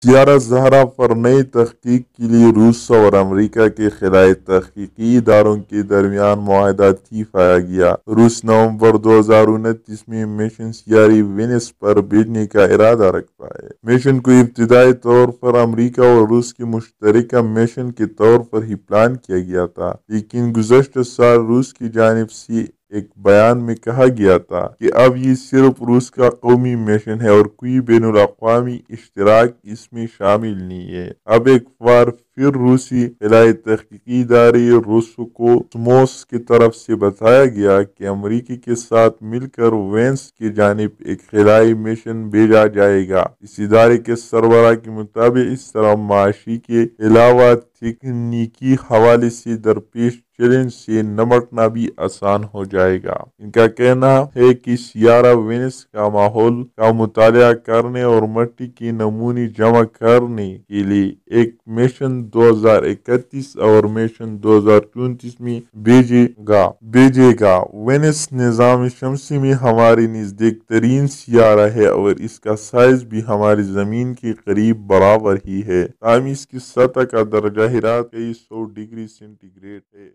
سیارہ زہرا پر نئی تحقیق کے لیے روس اور امریکہ کے خلائی تحقیقی اداروں کے درمیان معاہدہ طے پایا گیا۔ روس نومبر 2029 میں مشن سیارے وینس پر بھیجنے کا ارادہ رکھتا ہے۔ مشن کو ابتدائی طور پر امریکہ اور روس کے مشترکہ مشن کے طور پر ہی پلان کیا گیا تھا، لیکن گزشتہ سال روس کی جانب سے ایک بیان میں کہا گیا تھا کہ اب یہ صرف روس کا قومی مشن ہے اور کوئی بین الاقوامی اشتراک اس میں شامل نہیں ہے۔ اب ایک بار پھر روسی خلائی تحقیقی ادارے روسکوسموس کی طرف سے بتایا گیا کہ امریکہ کے ساتھ مل کر وینس کی جانب ایک خلائی مشن بھیجا جائے گا۔ اس ادارے کے سربراہ کے مطابق اس طرح معاشی کے علاوہ تکنیکی حوالے سے درپیش چیلنج سے نمٹنا بھی آسان ہو جائے گا۔ ان کا کہنا ہے کہ سیارہ وینس کا ماحول کا مطالعہ کرنے اور مٹی کے نمونے جمع کرنے کے لیے ایک مشن 2031 اور مشن 2034 میں بھیجے گا۔ وینس نظام شمسی میں ہمارے نزدیک ترین سیارہ ہے اور اس کا سائز بھی ہماری زمین کے قریب برابر ہی ہے، تاہم اس کی سطح کا درجہ حرارت کئی 100 ڈگری سینٹی گریڈ ہے۔